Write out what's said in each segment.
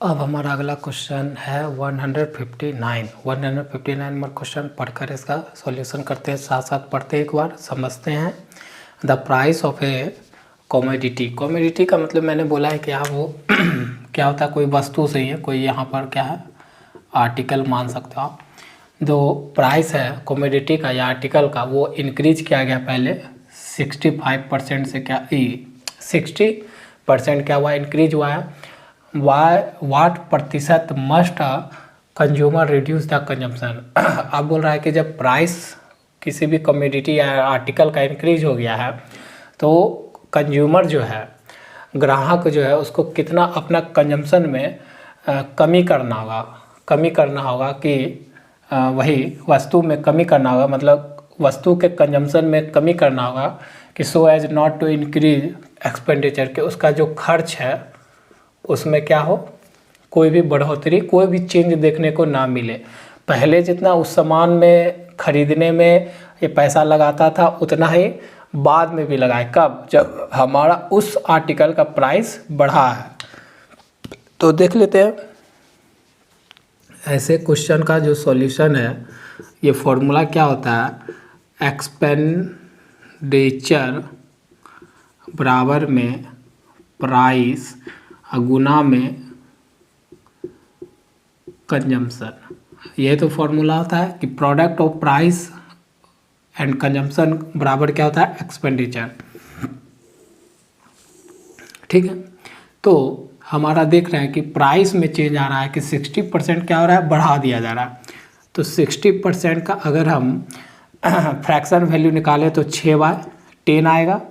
अब हमारा अगला क्वेश्चन है 159 नंबर क्वेश्चन पढ़कर इसका सॉल्यूशन करते हैं, साथ साथ पढ़ते हैं, एक बार समझते हैं। The price of A commodity. Commodity का मतलब मैंने बोला है कि यहाँ वो क्या होता है, कोई वस्तु से ही है, कोई यहाँ पर क्या है आर्टिकल मान सकते हो आप। जो प्राइस है कॉमोडिटी का या आर्टिकल का वो इंक्रीज किया गया पहले 65% से, क्या 60% क्या हुआ, इंक्रीज हुआ है। वाट प्रतिशत must consumer reduce the consumption. अब बोल रहा है कि जब प्राइस किसी भी कमोडिटी या आर्टिकल का इंक्रीज हो गया है तो कंज्यूमर जो है, ग्राहक जो है, उसको कितना अपना कंजम्पशन में कमी करना होगा कि वही वस्तु में कमी करना होगा, मतलब वस्तु के कंजम्पशन में कमी करना होगा कि so as not to increase expenditure, के उसका जो खर्च है उसमें क्या हो, कोई भी बढ़ोतरी, कोई भी चेंज देखने को ना मिले। पहले जितना उस सामान में खरीदने में ये पैसा लगाता था उतना ही बाद में भी लगाए, कब, जब हमारा उस आर्टिकल का प्राइस बढ़ा है। तो देख लेते हैं ऐसे क्वेश्चन का जो सॉल्यूशन है। ये फॉर्मूला क्या होता है, एक्सपेंडिचर बराबर में प्राइस गुना में कंजम्पशन। ये तो फॉर्मूला होता है कि product of price and consumption बराबर क्या होता है, एक्सपेंडिचर। ठीक है, तो हमारा देख रहे हैं कि प्राइस में चेंज आ रहा है कि 60% क्या हो रहा है, बढ़ा दिया जा रहा है। तो 60% का अगर हम फ्रैक्शन वैल्यू निकालें तो 6/10 आएगा,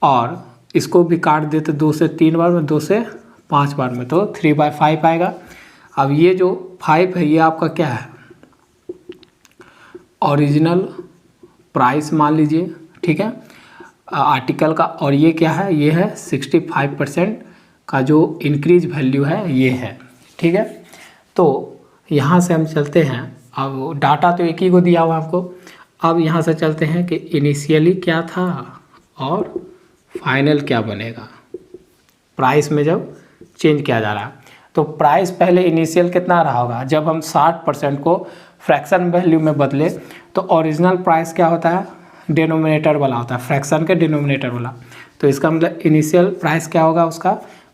और इसको भी काट दे तो 2 से 3 बार में, 2 से 5 बार में, तो 3/5 आएगा। अब ये जो 5 है ये आपका क्या है, ओरिजिनल प्राइस मान लीजिए, ठीक है, आर्टिकल का। और ये क्या है, ये है 65% का जो इंक्रीज वैल्यू है ये है। ठीक है, तो यहाँ से हम चलते हैं, अब डाटा तो एक ही को दिया हुआ आपको। अब यहाँ से चलते हैं कि इनिशियली क्या था और फाइनल क्या बनेगा प्राइस में जब चेंज किया जा रहा है। तो प्राइस पहले इनिशियल कितना रहा होगा, जब हम 60% को फ्रैक्शन वैल्यू में बदले तो ओरिजिनल प्राइस क्या होता है, डिनोमिनेटर वाला होता है, फ्रैक्शन के डिनोमिनेटर वाला। तो इसका मतलब इनिशियल प्राइस क्या होगा, उसका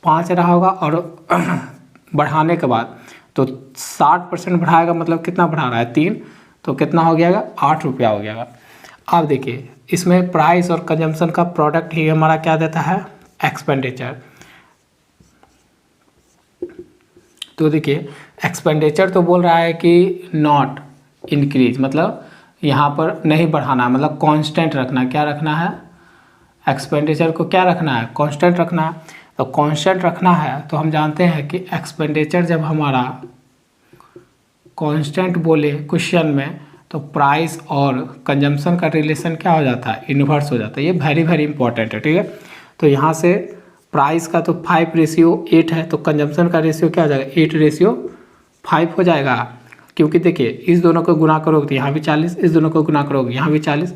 5 रहा होगा, और बढ़ाने के बाद तो 60% बढ़ाएगा, मतलब कितना बढ़ा रहा है, 3, तो कितना हो गया, 8 रुपया हो गया। अब देखिए इसमें प्राइस और कंजम्पशन का प्रोडक्ट ही हमारा क्या देता है, एक्सपेंडिचर। तो देखिए एक्सपेंडिचर तो बोल रहा है कि नॉट इंक्रीज, मतलब यहाँ पर नहीं बढ़ाना, मतलब कांस्टेंट रखना। क्या रखना है, एक्सपेंडिचर को क्या रखना है, कांस्टेंट रखना है। तो कांस्टेंट रखना है तो हम जानते हैं कि एक्सपेंडिचर जब हमारा कांस्टेंट बोले क्वेश्चन में तो प्राइस और कंजम्पशन का रिलेशन क्या हो जाता है, इन्वर्स हो जाता है। ये वेरी वेरी इंपॉर्टेंट है, ठीक है। तो यहाँ से प्राइस का तो 5:8 है, तो कंजम्पशन का रेशियो क्या हो जाएगा, 8:5 हो जाएगा। क्योंकि देखिए इस दोनों को गुना करोगे तो यहाँ भी 40, इस दोनों को गुना करोगे यहाँ भी 40।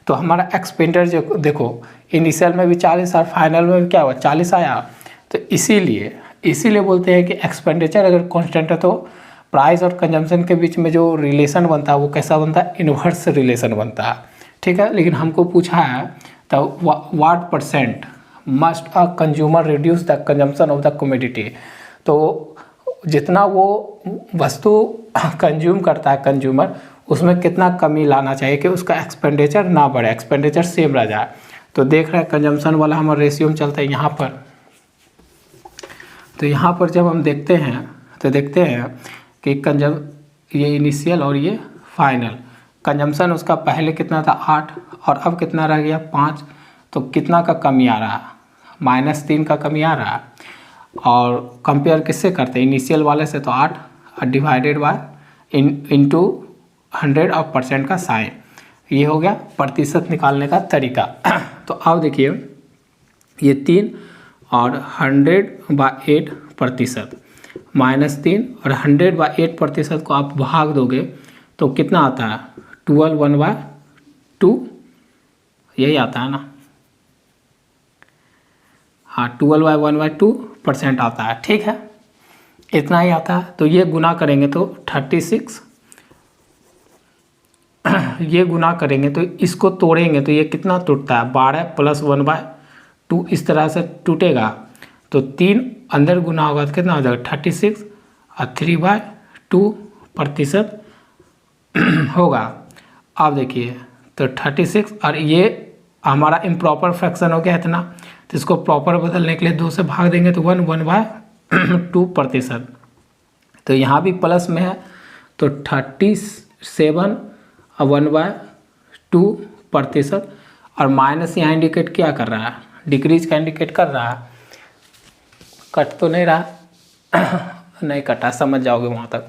तो हमारा एक्सपेंडिचर जो देखो इनिशियल में भी 40 और फाइनल में भी क्या हुआ, 40 आया। तो इसीलिए बोलते हैं कि एक्सपेंडिचर अगर कांस्टेंट है तो प्राइस और कंजम्पशन के बीच में जो रिलेशन बनता है वो कैसा बनता है, इन्वर्स रिलेशन बनता है। ठीक है, लेकिन हमको पूछा है तो what percent must a consumer reduce the consumption of the commodity. तो जितना वो वस्तु कंज्यूम करता है कंज्यूमर, उसमें कितना कमी लाना चाहिए कि उसका एक्सपेंडिचर ना बढ़े, एक्सपेंडिचर सेम रह जाए। तो देख रहे हैं कंजम्पशन वाला हमारा रेशियो में चलता है यहाँ पर। तो यहाँ पर जब हम देखते हैं तो देखते हैं कि ये इनिशियल और ये फाइनल, कंजम्पशन उसका पहले कितना था 8 और अब कितना रह गया 5। तो कितना का कमी आ रहा है, -3 का कमी आ रहा है। और कंपेयर किससे करते हैं, इनिशियल वाले से, तो 8 डिवाइडेड बाय इंटू 100 और परसेंट का साइन, ये हो गया प्रतिशत निकालने का तरीका। तो अब देखिए ये 3 और 100/8% -3 और 100/8% को आप भाग दोगे तो कितना आता है, 12/1/2, यही आता है ना, हाँ 12/1/2% आता है। ठीक है, इतना ही आता है। तो ये गुना करेंगे तो 36 ये गुना करेंगे तो इसको तोड़ेंगे तो ये कितना टूटता है, 12 + 1/2 इस तरह से टूटेगा। तो 3 अंदर गुना होगा तो कितना हो जाएगा 36 और 3/2% होगा। अब देखिए तो 36 और ये हमारा इम्प्रॉपर फ्रैक्शन हो गया इतना, तो इसको प्रॉपर बदलने के लिए 2 से भाग देंगे तो 1/2%। तो यहाँ भी प्लस में है तो 37 और 1/2%, और माइनस यहाँ इंडिकेट क्या कर रहा है, डिक्रीज का इंडिकेट कर रहा है। कट तो नहीं रहा नहीं कटा, समझ जाओगे वहाँ तक।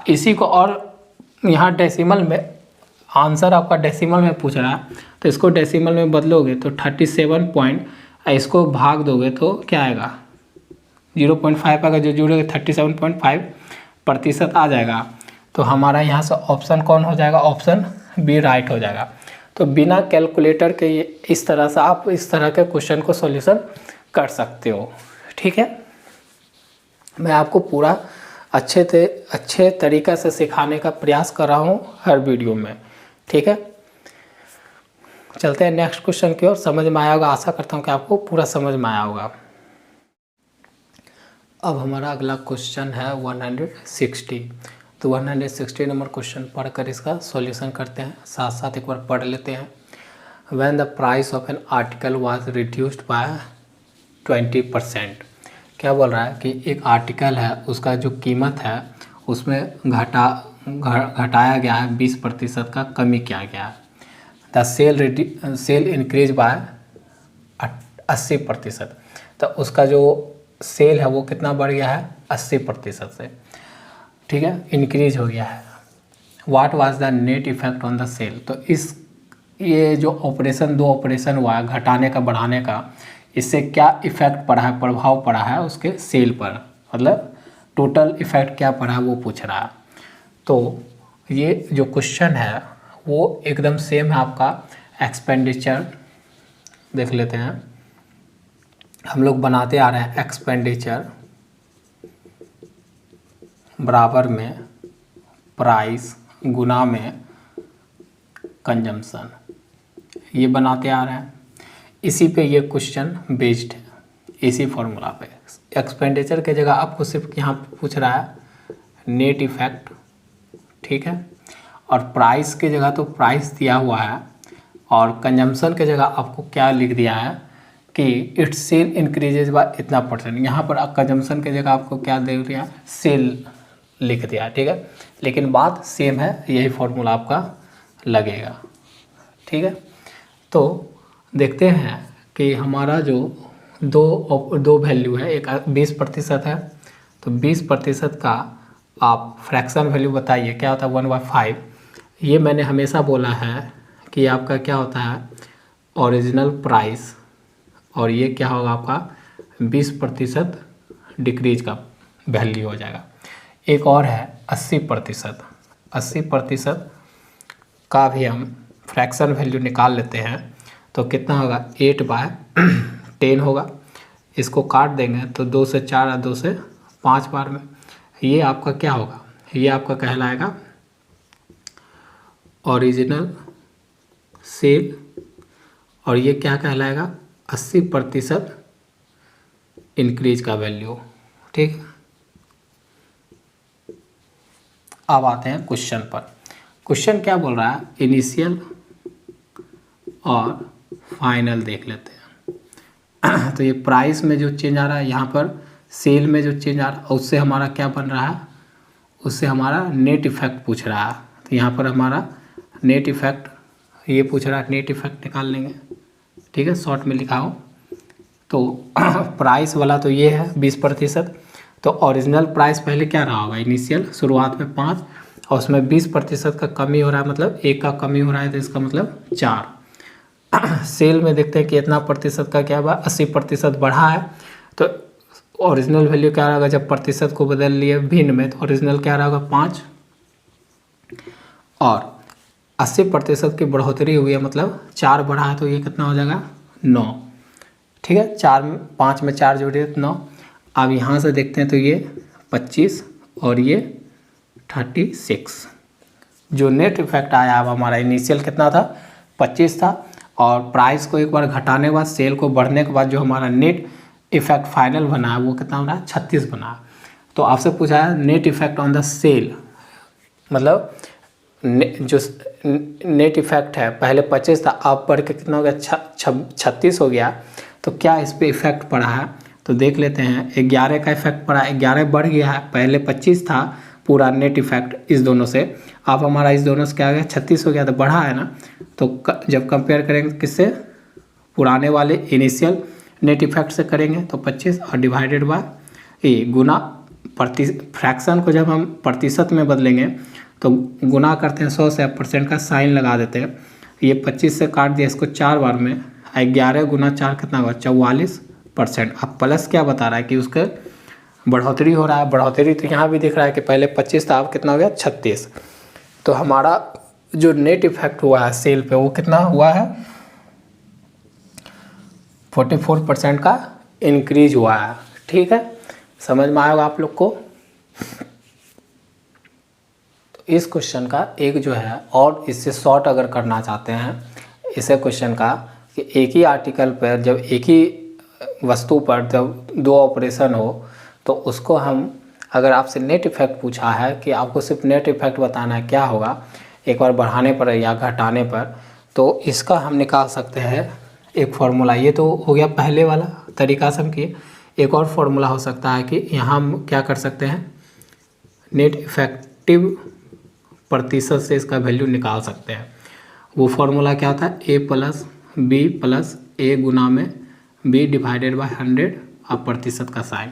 इसी को और यहाँ डेसिमल में आंसर आपका डेसिमल में पूछ रहा है, तो इसको डेसिमल में बदलोगे तो 37 पॉइंट, इसको भाग दोगे तो क्या आएगा 0.5 आएगा, जो जुड़ेगा 37.5% आ जाएगा। तो हमारा यहाँ से ऑप्शन कौन हो जाएगा, ऑप्शन बी राइट हो जाएगा। तो बिना कैलकुलेटर के ये इस तरह से आप इस तरह के क्वेश्चन को सॉल्यूशन कर सकते हो। ठीक है, मैं आपको पूरा अच्छे तरीक़े से सिखाने का प्रयास कर रहा हूँ हर वीडियो में। ठीक है, चलते हैं नेक्स्ट क्वेश्चन की ओर। समझ में आया होगा, आशा करता हूँ कि आपको पूरा समझ में आया होगा। अब हमारा अगला क्वेश्चन है 160। तो 160 नंबर क्वेश्चन पढ़कर इसका सॉल्यूशन करते हैं, साथ साथ एक बार पढ़ लेते हैं। When the price of an article was reduced by 20%। क्या बोल रहा है कि एक आर्टिकल है, उसका जो कीमत है उसमें घटाया गया है 20% का कमी किया गया है। The sale increase by 80%। तो उसका जो सेल है वो कितना बढ़ गया है 80% से। ठीक है, इंक्रीज हो गया है। What was the net effect on the sale. तो ये जो ऑपरेशन, 2 ऑपरेशन हुआ है घटाने का बढ़ाने का, इससे क्या इफेक्ट पड़ा है, प्रभाव पड़ा है उसके सेल पर, मतलब टोटल इफेक्ट क्या पड़ा है वो पूछ रहा है। तो ये जो क्वेश्चन है वो एकदम सेम है आपका एक्सपेंडिचर। देख लेते हैं, हम लोग बनाते आ रहे हैं एक्सपेंडिचर बराबर में प्राइस गुना में कंजम्पशन, ये बनाते आ रहे हैं। इसी पे ये क्वेश्चन बेस्ड है, इसी फॉर्मूला पे। एक्सपेंडिचर के जगह आपको सिर्फ यहाँ पूछ रहा है नेट इफेक्ट, ठीक है, और प्राइस के जगह तो प्राइस दिया हुआ है, और कंजम्पशन के जगह आपको क्या लिख दिया है कि इट्स सेल इंक्रीजेज बाय इतना %। यहाँ पर कंजम्पशन के जगह आपको क्या दे दिया, सेल लिख दिया। ठीक है, लेकिन बात सेम है, यही फॉर्मूला आपका लगेगा। ठीक है, तो देखते हैं कि हमारा जो दो वैल्यू है, एक 20% है, तो 20% का आप फ्रैक्शन वैल्यू बताइए क्या होता है 1/5। ये मैंने हमेशा बोला है कि आपका क्या होता है ओरिजिनल प्राइस, और ये क्या होगा आपका 20% डिक्रीज का वैल्यू हो जाएगा। एक और है 80%। 80% का भी हम फ्रैक्शन वैल्यू निकाल लेते हैं, तो कितना होगा 8/10 होगा। इसको काट देंगे तो 2 से 4 और 2 से 5 बार में, ये आपका क्या होगा, ये आपका कहलाएगा ओरिजिनल सेल, और ये क्या कहलाएगा 80% इंक्रीज का वैल्यू। ठीक, अब आते हैं क्वेश्चन पर। क्वेश्चन क्या बोल रहा है, इनिशियल और फाइनल देख लेते हैं। तो ये प्राइस में जो चेंज आ रहा है, यहाँ पर सेल में जो चेंज आ रहा है, उससे हमारा क्या बन रहा है, उससे हमारा नेट इफेक्ट पूछ रहा है। तो यहाँ पर हमारा नेट इफेक्ट ये पूछ रहा है, नेट इफेक्ट निकाल लेंगे। ठीक है, शॉर्ट में लिखा हो तो प्राइस वाला तो ये है 20%। तो ओरिजिनल प्राइस पहले क्या रहा होगा, इनिशियल शुरुआत में 5, और उसमें 20% का कमी हो रहा है, मतलब 1 का कमी हो रहा है, तो इसका मतलब 4। सेल में देखते हैं कि इतना प्रतिशत का क्या हुआ 80% बढ़ा है, तो ओरिजिनल वैल्यू क्या रहेगा, जब प्रतिशत को बदल लिए भिन्न में, तो ओरिजिनल क्या रहेगा 5, और 80% की बढ़ोतरी हुई है, मतलब 4 बढ़ा है, तो ये कितना हो जाएगा 9। ठीक है, 5 में 4 जोड़िए तो 9। अब यहाँ से देखते हैं तो ये 25 और ये 36। जो नेट इफेक्ट आया अब हमारा इनिशियल कितना था 25 था, और प्राइस को एक बार घटाने के बाद सेल को बढ़ने के बाद जो हमारा नेट इफेक्ट फाइनल बना है वो कितना बना है 36 बना है। तो आपसे पूछा है net effect on the sale, मतलब जो नेट इफेक्ट है पहले 25 था अब बढ़ के कितना हो गया 36 हो गया, तो क्या इस पर इफेक्ट पड़ा है तो देख लेते हैं। 11 का इफेक्ट पड़ा, 11 बढ़ गया है, पहले 25 था पूरा नेट इफेक्ट इस दोनों से, अब हमारा इस दोनों से क्या हो गया 36 हो गया, तो बढ़ा है ना। तो जब कंपेयर करेंगे किससे, पुराने वाले इनिशियल नेट इफेक्ट से करेंगे तो 25 और डिवाइडेड बाय गुना फ्रैक्शन को जब हम प्रतिशत में बदलेंगे तो गुना करते हैं 100 से, परसेंट का साइन लगा देते हैं। ये 25 से काट दिया इसको 4 बार में, 11 गुना 4 कितना हुआ 44%। अब प्लस क्या बता रहा है कि उसके बढ़ोतरी हो रहा है, बढ़ोतरी तो यहाँ भी दिख रहा है कि पहले 25 था अब कितना हो गया 36। तो हमारा जो नेट इफेक्ट हुआ है सेल पे वो कितना हुआ है 44% का इंक्रीज हुआ है। ठीक है, समझ में आएगा आप लोग को। तो इस क्वेश्चन का एक जो है और इससे शॉर्ट अगर करना चाहते हैं इसे क्वेश्चन का कि एक ही आर्टिकल पर जब एक ही वस्तु पर जब 2 ऑपरेशन हो तो उसको हम, अगर आपसे नेट इफेक्ट पूछा है कि आपको सिर्फ नेट इफेक्ट बताना है क्या होगा एक बार बढ़ाने पर या घटाने पर, तो इसका हम निकाल सकते हैं एक फार्मूला। ये तो हो गया पहले वाला तरीका से हम किए। एक और फार्मूला हो सकता है कि यहाँ हम क्या कर सकते हैं नेट इफेक्टिव प्रतिशत से इसका वैल्यू निकाल सकते हैं। वो फार्मूला क्या होता है a प्लस बी प्लस ए गुना में b डिवाइडेड बाय 100 और प्रतिशत का साइन।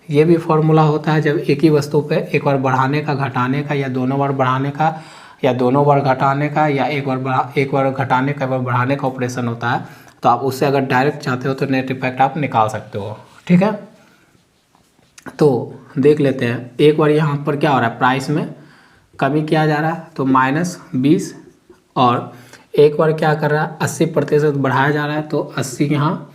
ये भी फार्मूला होता है जब एक ही वस्तु पे एक बार बढ़ाने का घटाने का या दोनों बार बढ़ाने का या दोनों बार घटाने का या एक बार घटाने का एक बार बढ़ाने का ऑपरेशन होता है, तो आप उससे अगर डायरेक्ट चाहते हो तो नेट इफेक्ट आप निकाल सकते हो। ठीक है, तो देख लेते हैं एक बार यहाँ पर क्या हो रहा है प्राइस में कमी किया जा रहा है तो -20, और एक बार क्या कर रहा है 80% बढ़ाया जा रहा है तो 80 यहाँ,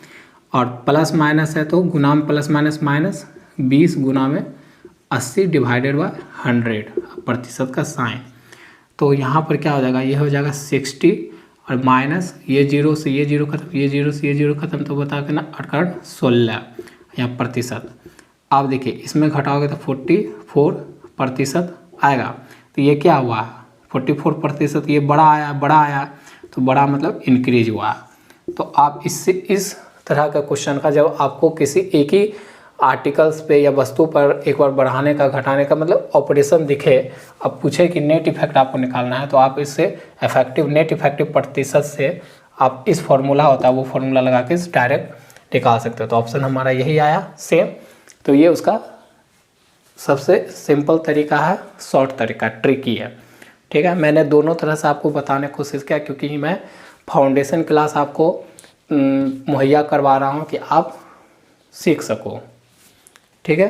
और प्लस माइनस है तो गुना में प्लस माइनस माइनस 20 गुना में 80 डिवाइडेड बाय 100 प्रतिशत का साइन। तो यहाँ पर क्या हो जाएगा ये हो जाएगा 60 और माइनस ये 0 से ये 0 खत्म, ये 0 से ये 0 खत्म, तो बता के ना 16 या प्रतिशत। आप देखिए इसमें घटाओगे तो 44% आएगा, तो ये क्या हुआ 44%, ये बड़ा आया तो बड़ा मतलब इंक्रीज हुआ। तो आप इससे इस तरह का क्वेश्चन का जब आपको किसी एक ही आर्टिकल्स पे या वस्तु पर एक बार बढ़ाने का घटाने का मतलब ऑपरेशन दिखे, अब पूछे कि नेट इफेक्ट आपको निकालना है, तो आप इससे नेट इफेक्टिव प्रतिशत से आप इस फॉर्मूला होता है वो फॉर्मूला लगा के डायरेक्ट निकाल सकते हो। तो ऑप्शन हमारा यही आया सेम। तो ये उसका सबसे सिंपल तरीका है, शॉर्ट तरीका, ट्रिकी है। ठीक है, मैंने दोनों तरह से आपको बताने की कोशिश किया क्योंकि मैं फाउंडेशन क्लास आपको मुहैया करवा रहा हूँ कि आप सीख सको। ठीक है।